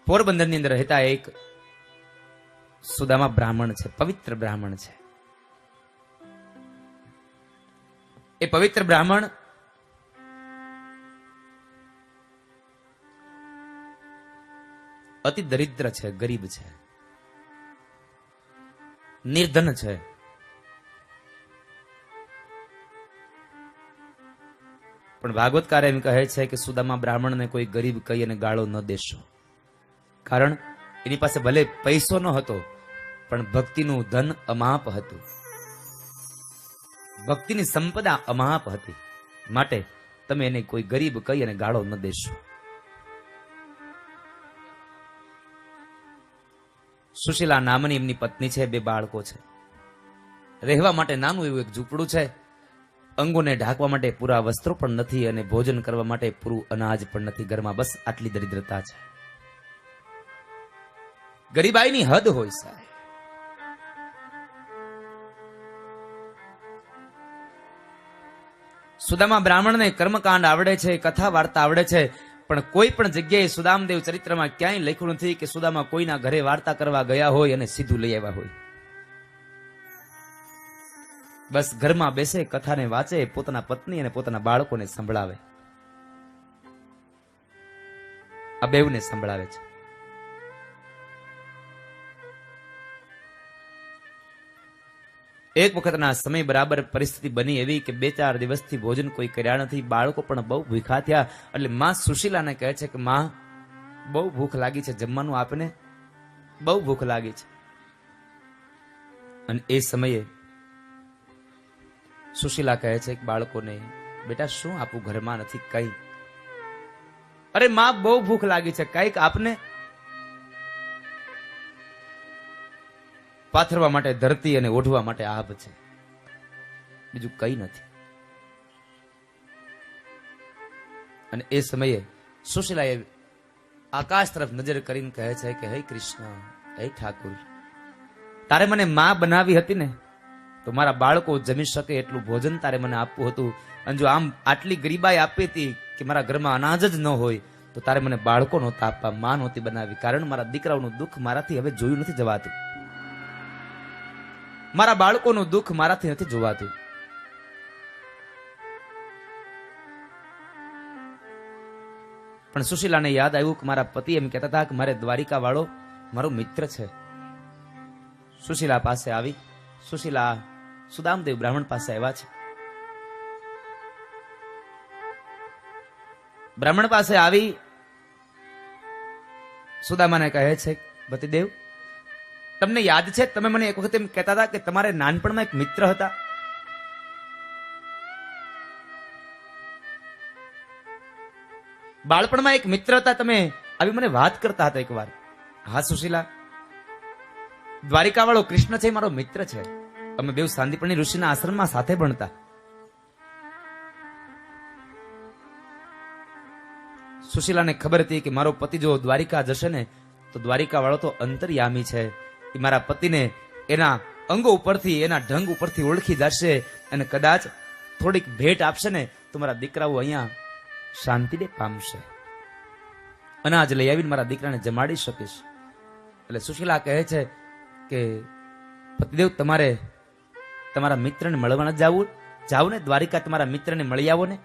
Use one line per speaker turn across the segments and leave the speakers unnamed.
પોરબંદરની અંદર રહેતા એક સુદામા બ્રાહ્મણ છે, પવિત્ર બ્રાહ્મણ છે. એ પવિત્ર બ્રાહ્મણ અતિ દરિદ્ર છે, ગરીબ છે, નિર્ધન છે. પણ ભાગવતકાર એમ કહે છે કે સુદામા બ્રાહ્મણને કોઈ ગરીબ કહી અને ગાળો ન દેશો, કારણ એની પાસે ભલે પૈસો ન હતો પણ ભક્તિનું ધન અમાપ હતું, ભક્તિની સંપદા અમાપ હતી. માટે તમે એને કોઈ ગરીબ કહી અને ગાળો ન દેશો. સુશીલા નામની એમની પત્ની છે, 2 બાળકો છે. રહેવા માટે નાનું એવું એક ઝૂંપડું છે. અંગોને ઢાંકવા માટે પૂરા વસ્ત્રો પણ નથી અને ભોજન કરવા માટે પૂરું અનાજ પણ નથી. ઘરમાં બસ આટલી દરિદ્રતા છે. ગરીબાઈની હદ હોય સાહેબ. સુદામા બ્રાહ્મણને કર્મકાંડ આવડે છે, કથા વાર્તા આવડે છે, પણ કોઈ પણ જગ્યાએ સુદામદેવ ચરિત્રમાં ક્યાંય લખ્યું નથી કે સુદામા કોઈના ઘરે વાર્તા કરવા ગયા હોય અને સીધું લઈ આવ્યા હોય. બસ ઘરમાં બેસે, કથાને વાંચે, પોતાના પત્ની અને પોતાના બાળકોને સંભળાવે. આ બેવને સંભળાવે છે. એક વખતના સમય બરાબર પરિસ્થિતિ બની એવી કે 2-4 દિવસથી ભોજન કોઈ કર્યા નથી. બાળકો પણ બહુ ભૂખા થયા. એટલે માં સુશીલાને કહે છે કે માં, બહુ ભૂખ લાગી છે, જમવાનું આપને, બહુ ભૂખ લાગી છે. અને એ સમયે સુશીલા કહે છે કે બાળકોને, બેટા શું આપું, ઘરમાં નથી કઈ. અરે માં, બહુ ભૂખ લાગી છે, કઈક આપને. પાથરવા માટે ધરતી અને ઓઢવા માટે આભ છે, બીજું કઈ નથી. અને એ સમયે સુશીલાએ આકાશ તરફ નજર કરીને કહે છે કે હે કૃષ્ણ, હે ઠાકુર, તારે મને માં બનાવી હતી ને, તો મારા બાળકો જમી શકે એટલું ભોજન તારે મને આપવું હતું. અને જો આમ આટલી ગરીબાઈ આપી હતી કે મારા ઘરમાં અનાજ જ ન હોય, તો તારે મને બાળકો નહોતા આપવા, માં નહોતી બનાવી. કારણ મારા દીકરાઓનું દુઃખ મારાથી હવે જોયું નથી જવાતું, મારા બાળકોનું દુઃખ મારાથી નથી જોવાતું. પણ સુશીલાને યાદ આવ્યું કે મારા પતિ એમ કહેતા હતા કે મારે દ્વારિકા વાળો મારો મિત્ર છે. સુશીલા પાસે આવી. સુશીલા સુદામદેવ બ્રાહ્મણ પાસે આવ્યા છે. બ્રાહ્મણ પાસે આવી સુદામાને કહે છે, પતિદેવ, તમને યાદ છે, તમે મને એક વખત એમ કહેતા હતા કે તમારે નાનપણમાં એક મિત્ર હતા? બાળપણમાં એક મિત્ર હતા, તમે આવી મને વાત કરતા હતા એકવાર. હા સુશીલા, દ્વારિકા વાળો કૃષ્ણ છે, મારો મિત્ર છે. અમે બેવ સાંદીપની ઋષિના આશ્રમમાં સાથે ભણતા. સુશીલાને ખબર હતી કે મારો પતિ જો દ્વારિકા જશે ને, તો દ્વારિકા વાળો તો અંતર્યામી છે. એ મારા પતિને એના અંગો ઉપરથી, એના ઢંગ ઉપરથી ઓળખી જશે અને કદાચ થોડીક ભેટ આપશે ને, તો મારા દીકરાઓ અહીંયા શાંતિને પામશે. અનાજ લઈ આવીને મારા દીકરાને જમાડી શકીશ. એટલે સુશીલા કહે છે કે પતિદેવ, તમારે તમારા મિત્રને મળવા જાવ ને, દ્વારિકા તમારા મિત્રને મળી આવો ને.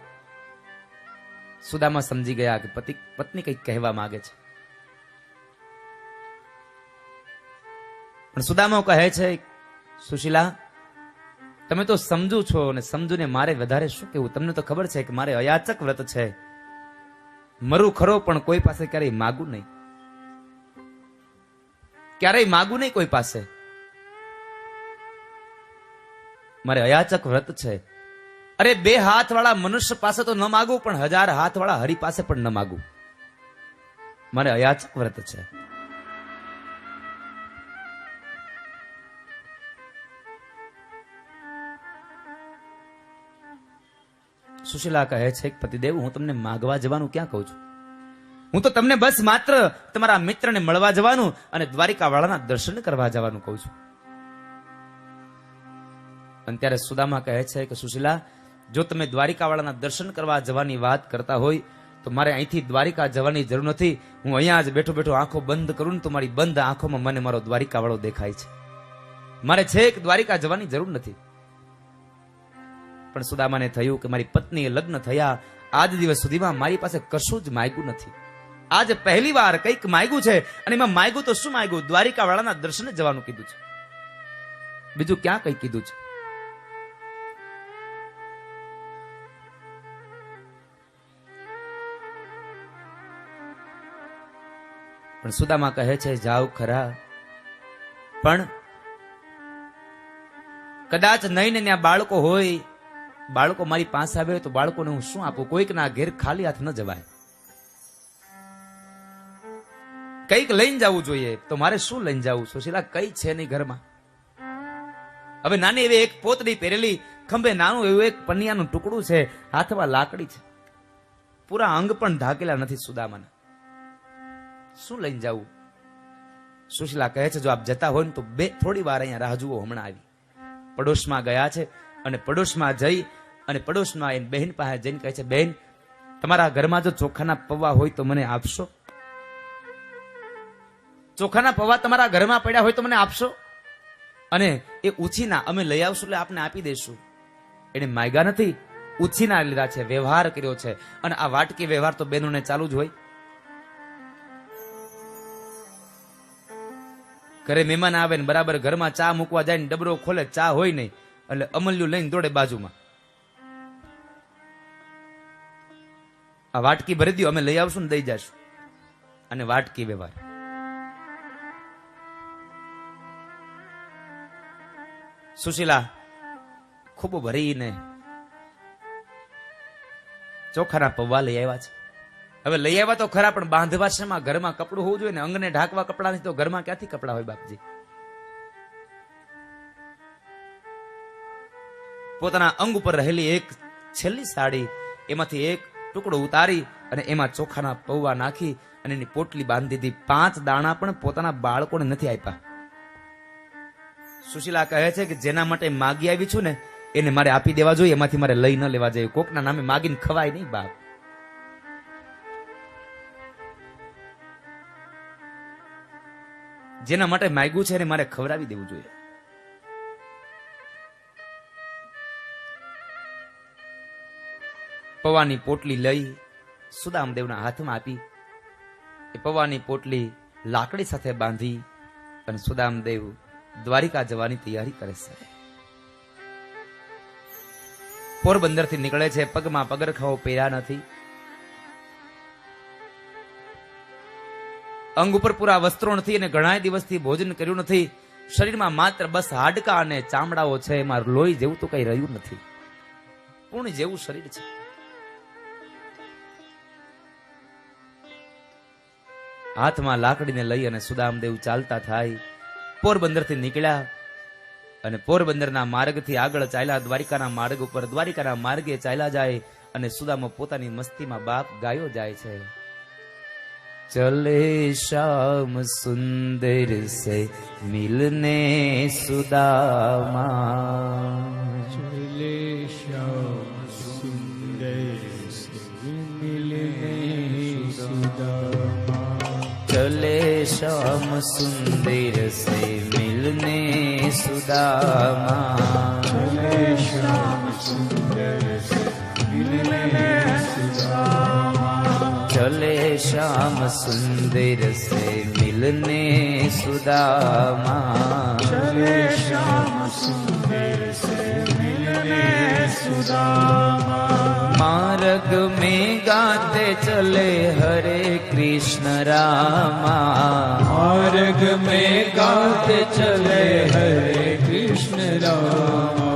સુદામા સમજી ગયા કે પત્ની કંઈક કહેવા માંગે છે. પણ સુદામા કહે છે, સુશીલા, તમે તો સમજુ છો અને સમજુને મારે વધારે શું કેવું? તમને તો ખબર છે કે મારે અયાચક વ્રત છે. મરું ખરો પણ કોઈ પાસે ક્યારેય માગું નહીં, ક્યારેય માગું નહીં કોઈ પાસે. મારે અયાચક વ્રત છે. અરે 2 હાથ વાળા મનુષ્ય પાસે તો ન માગું, પણ 1000 હાથ વાળા હરિ પાસે પણ ન માગું. મારે અયાચક વ્રત છે. સુશીલા કહે છે, પતિદેવ, હું તમને માગવા જવાનું ક્યાં કહું છું? હું તો તમને બસ માત્ર તમારા મિત્રને મળવા જવાનું અને દ્વારિકા વાળાના દર્શન કરવા જવાનું કહું છું. અને ત્યારે સુદામા કહે છે કે સુશીલા, જો તમે દ્વારિકા વાળાના દર્શન કરવા જવાની વાત કરતા હોય તો મારે અહીંથી દ્વારિકા જવાની જરૂર નથી. હું અહીંયા જ બેઠો બેઠો આંખો બંધ કરું ને તો મારી બંધ આંખોમાં મને મારો દ્વારિકા વાળો દેખાય છે. મારે છેક દ્વારિકા જવાની જરૂર નથી. પણ સુદામાને થયું કે મારી પત્નીએ લગ્ન થયા આજ દિવસ સુધીમાં મારી પાસે કશું જ માગ્યું નથી. આજે પહેલી વાર કંઈક માગ્યું છે, અને એમાં માગ્યું તો શું માગ્યું? દ્વારિકા વાળાના દર્શને જવાનું કીધું છે, બીજું ક્યાં કઈ કીધું છે? પણ સુદામા કહે છે જાવ ખરા, પણ કદાચ નહીં ને ત્યાં બાળકો હોય, બાળકો મારી પાસે આવે તો બાળકોને હું શું આપું? કોઈકના ઘેર ખાલી હાથ ન જવાય, કઈક લઈને જવું જોઈએ. તો મારે શું લઈને જવું? સુશીલા કઈ છે નહીં ઘરમાં. હવે નાની એવી એક પોતડી પહેરેલી, ખંભે નાનું એવું એક પનિયાનું ટુકડું છે, હાથમાં લાકડી છે, પૂરા અંગ પણ ઢાકેલા નથી સુદામાના. શું લઈને જવું? સુશીલા કહે છે જો આપ જતા હોય ને તો થોડી વાર અહીંયા રાહ જુઓ, હમણાં આવી. પડોશમાં ગયા છે, અને પડોશમાં જઈ અને પડોશમાં એની બહેન પાસે જઈને કહે છે બહેન, તમારા ઘરમાં જો ચોખાના પૌવા હોય તો મને આપશો? ચોખાના પૌવા તમારા ઘરમાં પડ્યા હોય તો મને આપશો? અને એ ઉછીના અમે લઈ આવશું એટલે આપને આપી દઈશું. એને માગ્યા નથી, ઉછીના લીધા છે, વ્યવહાર કર્યો છે. અને આ વાટકી વ્યવહાર તો બહેનોને ચાલુ જ હોય. ઘરે મહેમાન આવે ને બરાબર ઘરમાં ચા મૂકવા જાય ને ડબરો ખોલે, ચા હોય નહીં એટલે અમલ્યું લઈને દોડે બાજુમાં, આ વાટકી ભરી દો, અમે લઈ આવશું ને દઈ જશું. અને વાટકી વ્યવહાર. સુશીલા ખૂબ ભરીને ચોખાના પૌવા લઈ આવ્યા છે. હવે લઈ આવ્યા તો ખરા, પણ બાંધવા શેમાં? ઘરમાં કપડું હોવું જોઈએ ને, અંગને ઢાંકવા કપડા નથી તો ઘરમાં ક્યાંથી કપડા હોય બાપજી? પોતાના અંગ ઉપર રહેલી એક છેલ્લી સાડી, એમાંથી એક ટુકડો ઉતારી અને એમાં ચોખાના પૌવા નાખી અને એની પોટલી બાંધી દીધી. 5 દાણા પણ પોતાના બાળકોને નથી આપ્યા. સુશીલા કહે છે કે જેના માટે માગી આવી છું ને એને મારે આપી દેવા જોઈએ, એમાંથી મારે લઈ ન લેવા જોઈએ. કોકના નામે માગીને ખવાય નહીં બાપ. જેના માટે માગ્યું છે એને મારે ખવડાવી દેવું જોઈએ. પૌવાની પોટલી લઈ સુદામદેવના હાથમાં આપી. એ પૌવાની પોટલી લાકડી સાથે બાંધી અને સુદામદેવ દ્વારિકા જવાની તૈયારી કરે છે. પોરબંદર થી નીકળે છે, પગમાં પગરખાઓ પહેર્યા નથી, અંગ ઉપર પૂરા વસ્ત્રો નથી અને ઘણા દિવસથી ભોજન કર્યું નથી. શરીરમાં માત્ર બસ હાડકા અને ચામડાઓ છે, એમાં લોહી જેવું તો કઈ રહ્યું નથી. પૂર્ણ જેવું શરીર છે. હાથમાં લાકડીને લઈ અને સુદામદેવ ચાલતા થાય. પોરબંદર થી નીકળ્યા અને પોરબંદરના માર્ગથી આગળ ચાલ્યા દ્વારિકાના માર્ગ ઉપર. દ્વારિકાના માર્ગે ચાલ્યા જાય અને સુદામા પોતાની મસ્તીમાં બાપ ગાયો જાય છે. चले श्याम सुंदर से मिलने सुदामा,
चले श्याम सुंदर से मिलने सुदामा,
चले श्याम सुंदर से मिलने सुदामा,
चले श्याम सुंदर से मिलने सुदामा,
चले श्याम सुंदर से मिलने सुदामा,
चले श्याम सुंदर से मिलने सुदामा,
मार्ग में गाते चले हरे कृष्ण रामा,
मार्ग में गाते चले हरे कृष्ण रामा,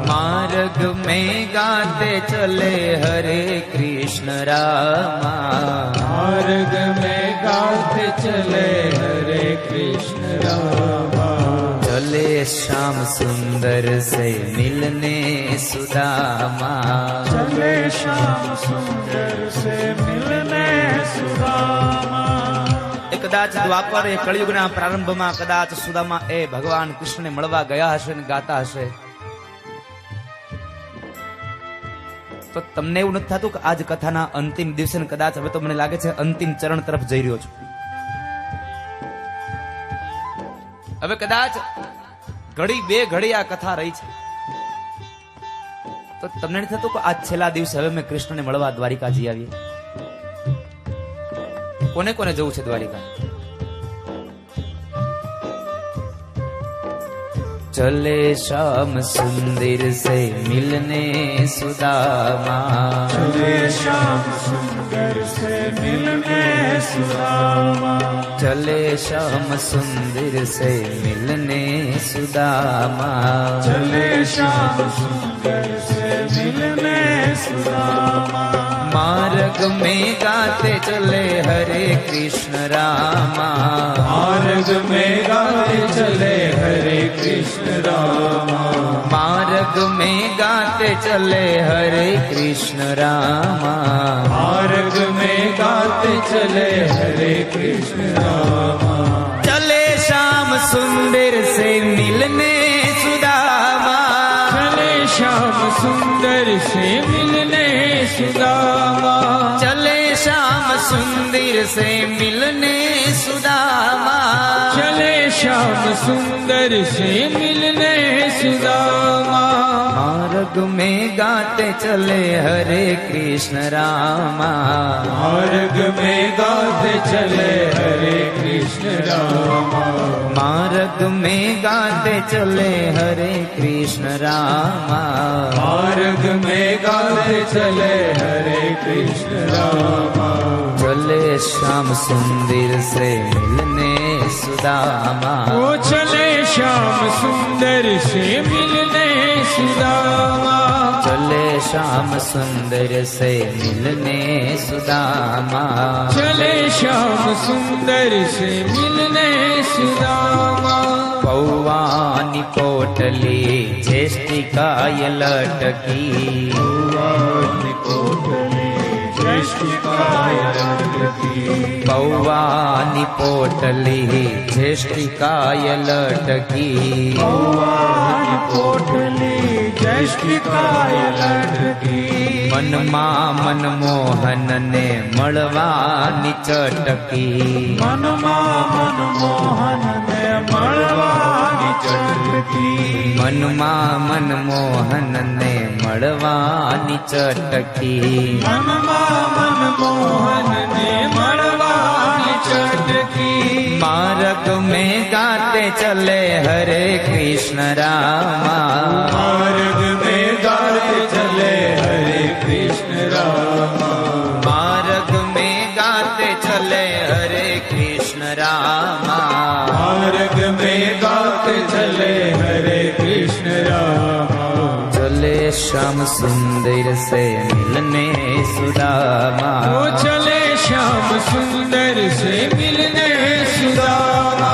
मार्ग में गाते चले हरे कृष्ण रामा,
मार्ग में गाते चले हरे कृष्ण रामा,
चले श्याम सुंदर से मिलने सुदामा,
चले श्याम सुंदर से मिलने सुदामा।
कदाच द्वापर ए कलियुगना प्रारंभમાં કદાચ સુદામા એ ભગવાન કૃષ્ણને મળવા ગયા હશે ને ગાતા હશે, તો તમને એવું નથી થતું કે આજ કથાના અંતિમ દિવસે ને કદાચ હવે તો મને લાગે છે અંતિમ ચરણ તરફ જઈ રહ્યો છું, હવે કદાચ ઘડી બે ઘડી આ કથા રહી છે, તો તમને નથી થતું કે આજ છેલ્લા દિવસે હવે મેં કૃષ્ણને મળવા દ્વારિકા જઈ આવીએ? કોને કોને જવું છે દ્વારિકા? चले श्याम सुंदर से मिलने सुदामा,
चले श्याम सुंदर से मिलने सुदामा,
चले श्याम सुंदर से मिलने सुदामा,
चले श्याम सुंदर से मिलने सुदामा।
मार्ग में गाते चले हरे कृष्ण रामा,
मार्ग में गाते चले हरे कृष्ण रामा,
मार्ग में गाते चले हरे कृष्ण रामा,
मार्ग में गाते चले हरे कृष्ण रामा।
चले श्याम सुंदर से मिलने सुदामा,
चले श्याम सुंदर से मिलने सुदामा,
चले श्याम सुंदर से मिलने सुदामा,
चले श्याम सुंदर से मिलने सुदामा।
मार्ग में गाते चले हरे कृष्ण रामा,
मार्ग में गाते चले हरे कृष्ण रामा,
मार्ग में गाते चले हरे कृष्ण रामा,
मार्ग में गाते चले हरे कृष्ण रामा।
चले श्याम सुंदर से मिलने सुदामा,
ओ चले श्याम सुंदर से मिलने सुदामा,
चले श्याम सुंदर से मिलने सुदामा,
चले श्याम सुंदर से मिलने सुदामा।
पौवानी पोटली ज्येष्ठिकाय लटकी,
पौवानी पोटली ज्येष्ठिकाय लटकी,
पौवानी पोटली ज्येष्ठिकाय लटकी,
पौवानी पोटली ज्येष्ठिकाय लटकी।
મનમાં મનમોહન ને મળવાની ચટકી,
મનમાં મનમોહન ને મળવાની ચટકી,
મનમાં મનમોહન ને મળવાની ચટકી,
મનમાં મનમોહન ને મળવાની ચટકી।
માર્ગ में गाते चले हरे कृष्ण रामा,
मार्ग में गाते चले हरे कृष्ण रामा,
मार्ग में गाते चले हरे कृष्ण रामा,
मार्ग में गाते चले हरे कृष्ण रामा।
चले श्याम सुंदर से मिलने सुदामा,
ओ चले श्याम सुंदर से मिलने सुदामा,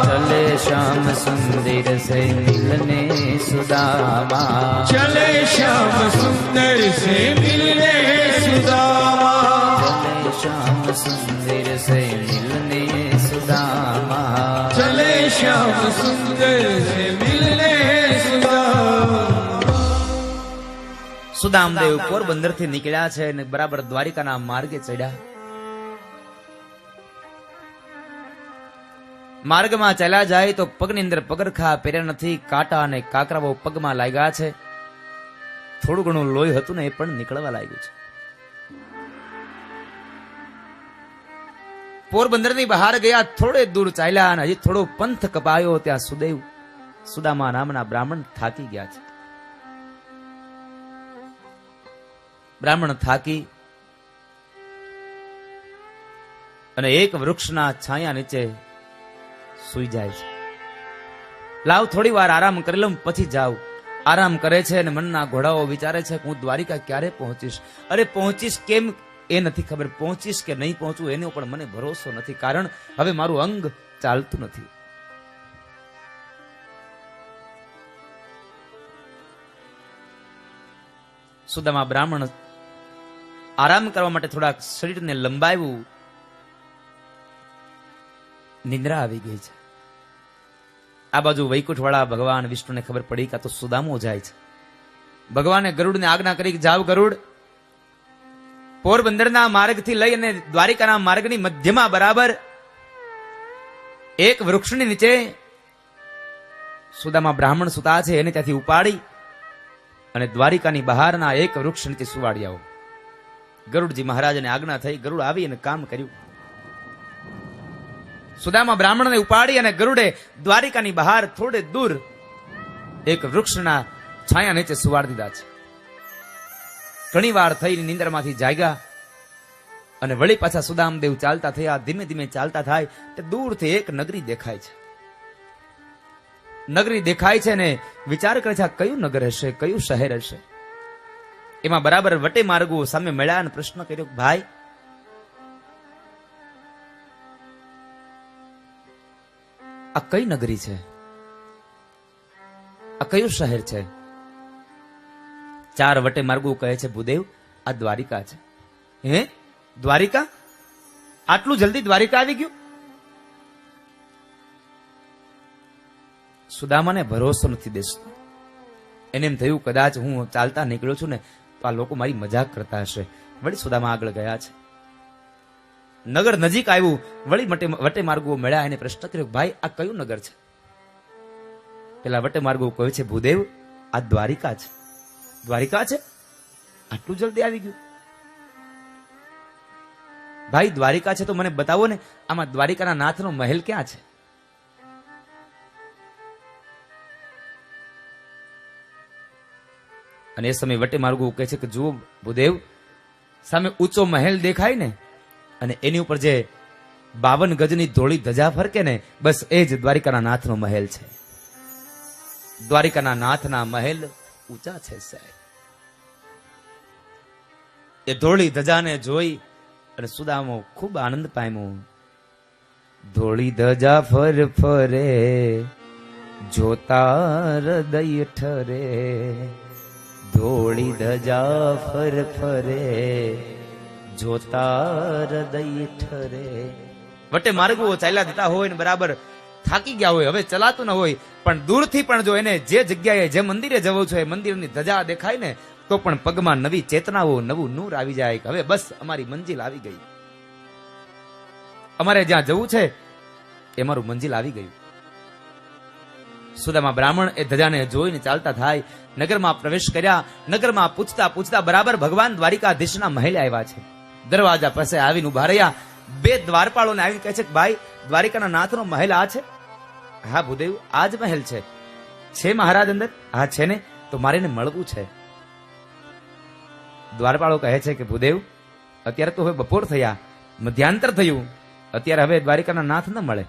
चले श्याम सुंदर से मिलने सुदामा,
चले श्याम सुंदर से मिलने सुदामा,
चले श्याम सुंदर से मिलने सुदामा,
चले श्याम सुंदर से मिलने सुदामा।
સુદામદેવ પોરબંદર થી નીકળ્યા છે અને બરાબર દ્વારિકાના માર્ગે ચડ્યા. માર્ગમાં ચાલ્યા જાય તો પગની અંદર પગરખા પહેર્યા નથી, કાંટા અને કાકરાઓ પગમાં લાગ્યા છે, થોડું ઘણું લોહી હતું ને એ પણ નીકળવા લાગ્યું છે. પોરબંદર ની બહાર ગયા, થોડે દૂર ચાલ્યા અને હજી થોડો પંથ કપાયો ત્યાં સુદામા નામના બ્રાહ્મણ થાકી ગયા છે. બ્રાહ્મણ થાકી અને એક વૃક્ષના છાયા નીચે સુઈ જાય છે. લાવ થોડી વાર આરામ કરી લઉં પછી જાવ. આરામ કરે છે અને મનના ઘોડાઓ વિચારે છે હું દ્વારિકા ક્યારે પહોંચીશ. અરે પહોંચીશ કેમ એ નથી ખબર, પહોંચીશ કે નહીં પહોંચું એનો પણ મને ભરોસો નથી, કારણ હવે મારું અંગ ચાલતું નથી. સુદામા બ્રાહ્મણ આરામ કરવા માટે થોડાક શરીરને લંબાવ્યું, નિંદ્રા આવી ગઈ છે. આ બાજુ વૈકુંઠ વાળા ભગવાન વિષ્ણુને ખબર પડી કે આ તો સુદામો જાય છે. ભગવાને ગરુડને આજ્ઞા કરી કે જાવ ગરુડ, પોરબંદરના માર્ગથી લઈ અને દ્વારિકાના માર્ગની મધ્યમાં બરાબર એક વૃક્ષની નીચે સુદામા બ્રાહ્મણ સુતા છે, એને ત્યાંથી ઉપાડી અને દ્વારિકાની બહારના એક વૃક્ષ નીચે સુવાડી આવો. ગરુડજી મહારાજને આજ્ઞા થઈ, ગરુડ આવી અને કામ કર્યું. સુદામા બ્રાહ્મણને ઉપાડી અને ગરુડે દ્વારિકાની બહાર થોડે દૂર એક વૃક્ષના છાયા નીચે સુવાડી દીધા છે. ઘણી વાર થઈને નિંદરમાંથી જાગ્યા અને વળી પાછા સુદામદેવ ચાલતા થયા. ધીમે ધીમે ચાલતા થાય તે દૂરથી એક નગરી દેખાય છે. નગરી દેખાય છે ને વિચાર કરે છે, આ કયું નગર હશે, કયું શહેર હશે. એમાં બરાબર વટે માર્ગો સામે મળ્યા અને પ્રશ્ન કર્યો, ભાઈ આ કઈ નગરી છે, આ કયું શહેર છે? ચાર વટે માર્ગો કહે છે, ભૂદેવ આ દ્વારિકા છે. હે દ્વારિકા? આટલું જલ્દી દ્વારિકા આવી ગયું? સુદામાને ભરોસો નથી બેસતો. એને એમ થયું કદાચ હું ચાલતા નીકળ્યો છું ને તો આ લોકો મારી મજાક કરતા હશે. વળી સુદામા આગળ ગયા છે. નગર નજીક આવ્યું, વળી વટે માર્ગો મળ્યા. એને પ્રશ્ન કર્યો, ભાઈ આ કયું નગર છે? પેલા વટે માર્ગો કહે છે, ભૂદેવ આ દ્વારિકા છે. દ્વારિકા છે? આટલું જલ્દી આવી ગયું? ભાઈ દ્વારિકા છે તો મને બતાવો ને, આમાં દ્વારિકાના નાથનો મહેલ ક્યાં છે? અને એ સમય વટે માર્ગો કહે છે કે જુઓ ભૂદેવ, સામે ઊંચો મહેલ દેખાય ને અને એની ઉપર જે 52 ગજની ધોળી ધજા ફરકે ને, બસ એ જ દ્વારિકાના નાથનો મહેલ છે. દ્વારિકાના નાથના મહેલ ઊંચા છે સાહેબ. એ ધોળી ધજાને જોઈ અને સુદામો ખૂબ આનંદ પામ્યો. ધોળી ધજા ફર ફરે, જોતા હૃદય ઠરે. ધોળી ધજા ફર ફરે, જોતા હૃદય ઠરે. વટે માર્ગો ચાલ્યા જતા હોય ને બરાબર થાકી ગયા હોય, હવે ચલાતું ન હોય, પણ દૂરથી પણ જો એને જે જગ્યાએ જે મંદિરે જવું છે એ મંદિરની ધજા દેખાય ને તો પણ પગમાં નવી ચેતનાઓ, નવું નૂર આવી જાય કે હવે બસ અમારી મંજિલ આવી ગઈ. અમારે જ્યાં જવું છે એ મારું મંજિલ આવી ગયું. સુદામા બ્રાહ્મણ એ ધજાને જોઈને ચાલતા થાય, નગરમાં પ્રવેશ કર્યા. નગરમાં પૂછતા પૂછતા બરાબર ભગવાન દ્વારિકાધીશના મહેલે આવ્યા છે. દરવાજા પાસે આવીને ઉભા રહ્યા. બે દ્વારપાળોને આવીને કહે છે કે ભાઈ દ્વારિકાના નાથનો મહેલ આ છે? હા ભૂદેવ આ જ મહેલ છે. છે મહારાજ અંદર? હા છે ને. તો મારે એને મળવું છે. દ્વારપાળો કહે છે કે ભૂદેવ અત્યારે તો હવે બપોર થયા, મધ્યાંતર થયું, અત્યારે હવે દ્વારિકાના નાથ ન મળે.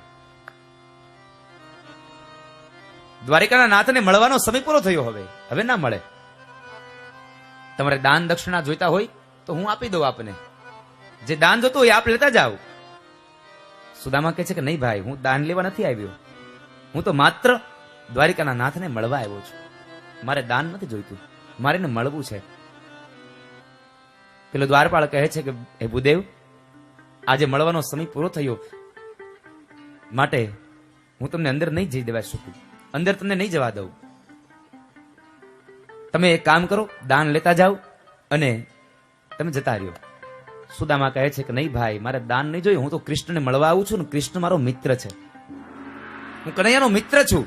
દ્વારિકાના નાથને મળવાનો સમય પૂરો થયો, હવે ના મળે. તમારે દાન દક્ષિણા જોઈતા હોય તો હું આપી દઉં આપને. જે દાન જોતું હોય આપ લેતા જાઓ. સુદામા કહે છે કે નહીં ભાઈ, હું દાન લેવા નથી આવ્યો, હું તો માત્ર દ્વારિકાના નાથને મળવા આવ્યો છું. મારે દાન નથી જોઈતું, મારે એને મળવું છે. પેલો દ્વારપાળ કહે છે કે હે ભૂદેવ, આજે મળવાનો સમય પૂરો થયો, માટે હું તમને અંદર નહીં જઈ દેવા શકું, અંદર તમને નહીં જવા દઉં. તમે એક કામ કરો, દાન લેતા જાઓ અને તમે જતા રહ્યો. સુદામા કહે છે કે નહીં ભાઈ, મારે દાન નહીં જોયું, હું તો કૃષ્ણને મળવા આવું છું ને કૃષ્ણ મારો મિત્ર છે, હું કનૈયાનો મિત્ર છું,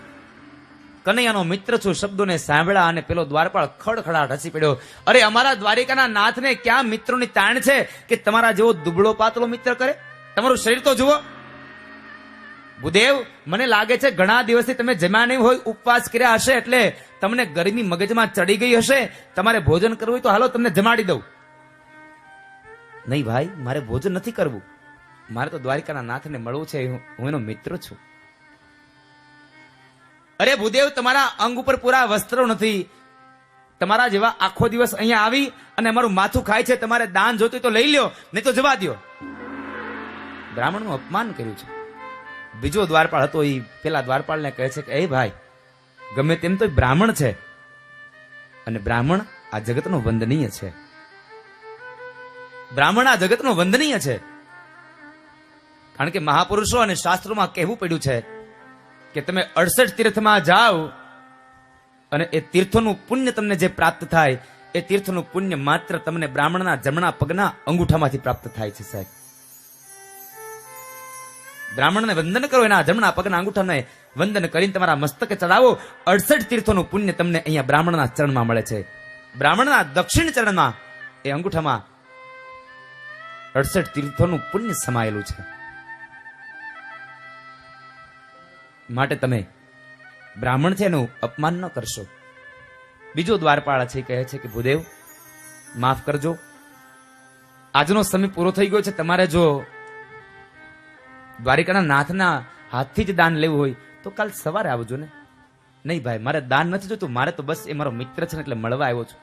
કનૈયાનો મિત્ર છું. શબ્દોને સાંભળ્યા અને પેલો દ્વારપાળ ખડખડાટ હસી પડ્યો. અરે અમારા દ્વારિકાના નાથને ક્યાં મિત્રોની તાણ છે કે તમારા જેવો દુબળો પાતળો મિત્ર કરે? તમારું શરીર તો જુઓ. ભૂદેવ મને લાગે છે ઘણા દિવસથી તમે જમ્યા નહીં હોય, ઉપવાસ કર્યા હશે, એટલે તમને ગરમી મગજમાં ચડી ગઈ હશે. તમારે ભોજન કરવું હોય તો હાલો તમને જમાડી દઉં. નહીં ભાઈ, મારે ભોજન નથી કરવું, મારે તો દ્વારિકાના નાથને મળવું છે, હું એનો મિત્ર છું. અરે ભૂદેવ તમારા અંગ ઉપર પૂરા વસ્ત્રો નથી, તમારા જેવા આખો દિવસ અહીંયા આવી અને અમારું માથું ખાય છે. તમારે દાન જોતું તો લઈ લ્યો, નહીં તો જવા દો. બ્રાહ્મણનું અપમાન કર્યું છે. બીજો દ્વારપાળ હતો, એ પેલા દ્વારપાળને કહે છે કે એ ભાઈ, ગમે તેમ તો બ્રાહ્મણ છે અને બ્રાહ્મણ આ જગતનો વંદનીય છે. બ્રાહ્મણ આ જગતનો વંદનીય છે, કારણ કે મહાપુરુષો અને શાસ્ત્રોમાં કહેવું પડ્યું છે કે તમે 68 તીર્થમાં જાઓ અને એ તીર્થોનું પુણ્ય તમને જે પ્રાપ્ત થાય એ તીર્થનું પુણ્ય માત્ર તમને બ્રાહ્મણના જમણા પગના અંગૂઠામાંથી પ્રાપ્ત થાય છે સાહેબ. બ્રાહ્મણને વંદન કરો, એના જમણા પગના અંગૂઠાને વંદન કરીને તમારા મસ્તકે ચડાવો. 68 તીર્થોનું પુણ્ય તમને અહીંયા બ્રાહ્મણના ચરણમાં મળે છે. બ્રાહ્મણના દક્ષિણ ચરણમાં એ અંગૂઠામાં 68 તીર્થોનું પુણ્ય સમાયેલું છે. માટે તમે બ્રાહ્મણ છે એનું અપમાન ન કરશો. બીજો દ્વારપાળ છે, કહે છે કે ભૂદેવ માફ કરજો, આજનો સમય પૂરો થઈ ગયો છે. તમારે જો દ્વારિકાના નાથના હાથથી જ દાન લેવું હોય તો કાલ સવારે આવજો ને. નહીં ભાઈ, મારે દાન નથી જોતું, મારે તો બસ એ મારો મિત્ર છે ને એટલે મળવા આવ્યો છું.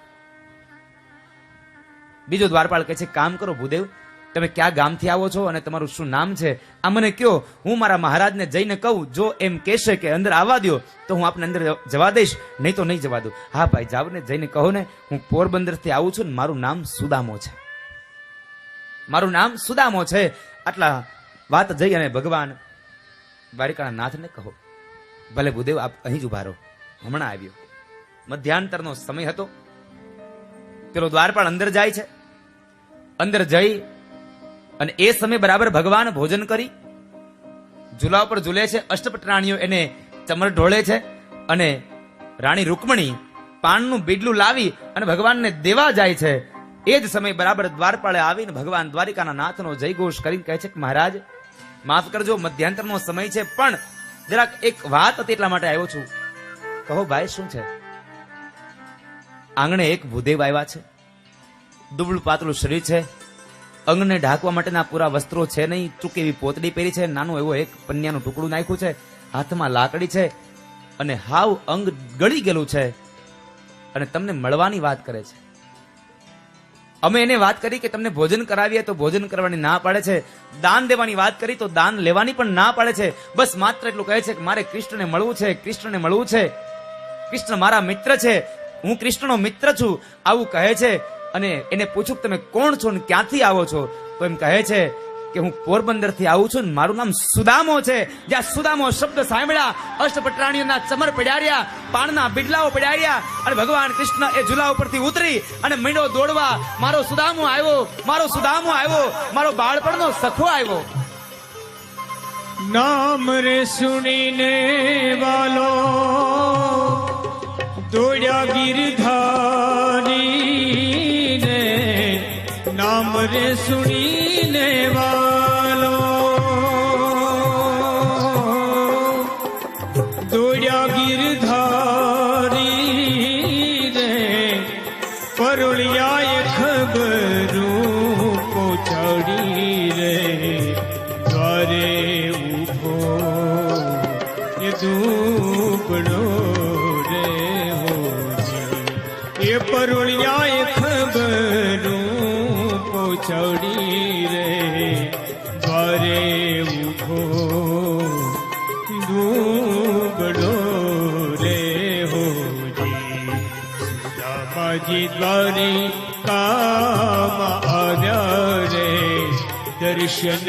બીજો દ્વારપાળ કહે છે કામ કરો ભૂદેવ, તમે કયા ગામથી આવો છો અને તમારું શું નામ છે આ મને કયો. હું મારા મહારાજને જઈને કહું, જો એમ કહેશે કે અંદર આવવા દો તો હું આપને અંદર જવા દઈશ, નહીં તો નહીં જવા દઉં. હા ભાઈ જાવ ને, જઈને કહો ને હું પોરબંદરથી આવું છું ને મારું નામ સુદામો છે, મારું નામ સુદામો છે. આટલા વાત જઈ અને ભગવાન દ્વારિકાના નાથને કહો. ભલે ભૂદેવ આપ અહીં જ ઉભા રહો, હમણાં આવ્યો. મધ્યાંતરનો સમય હતો. પેલો દ્વારપાળ અંદર જાય છે. અંદર જઈ અને એ સમય બરાબર ભગવાન ભોજન કરી ઝૂલા ઉપર ઝૂલે છે. અષ્ટપટરાણીઓ એને ચમર ઢોળે છે અને રાણી રૂકમણી પાનનું બીડલું લાવી અને ભગવાનને દેવા જાય છે. એ જ સમય બરાબર દ્વારપાળે આવીને ભગવાન દ્વારિકાના નાથનો જયઘોષ કરીને કહે છે કે મહારાજ માફ કરજો, મધ્યાંતરનો સમય છે, પણ જરાક એક વાત હતી એટલા માટે આવ્યો છું. કહો ભાઈ શું છે? આંગણે એક ભૂદેવ આવ્યા છે. દુબળું પાતળું શરીર છે, અંગને ઢાંકવા માટેના પૂરા વસ્ત્રો છે નહીં, ચૂકી એવી પોતડી પહેરી છે, નાનું એવો એક પન્યાનું ટુકડું નાખ્યું છે, હાથમાં લાકડી છે અને હાવ અંગ ગળી ગયેલું છે અને તમને મળવાની વાત કરે છે. અમે એને વાત કરી કે તમને ભોજન કરાવીએ તો ભોજન કરવાની ના પાડે છે, દાન દેવાની વાત કરી તો દાન લેવાની પણ ના પાડે છે. બસ માત્ર એટલું કહે છે કે મારે કૃષ્ણને મળવું છે, કૃષ્ણને મળવું છે, કૃષ્ણ મારા મિત્ર છે, હું કૃષ્ણનો મિત્ર છું, આવું કહે છે. અને એને પૂછું કે તમે કોણ છો ને ક્યાંથી આવો છો? તો એમ કહે છે કે હું પોરબંદર થી આવું છું ને મારું નામ સુદામો છે. જ્યાં સુદામો શબ્દ સાંભળ્યા અષ્ટપટરાણીઓના ચમર પડ્યા, પાણના બિડલાઓ પડ્યા અને ભગવાન કૃષ્ણ એ ઝૂલા ઉપરથી ઉતરી અને મીંડો દોડવા. મારો સુદામો આવ્યો, મારો સુદામો આવ્યો, મારો બાળપણનો સખો આવ્યો.
નામ રે સુણીને વાલો દોડ્યા ગિરધારી ને, નામ રે સુણીને વાલો દોડ્યા ગિરધારી ને, પરોળિયાએ ખબરું પહોંચાડી રે, દ્વારે ઉભો એ દુબળો રે હોજી, એ પરોળિયાએ ખબરું પહોંચાડી રે, દ્વારે ઉભો દુબળો રે હોજી. સુદામાજી દ્વારે કામ આવ્યા રે, દર્શન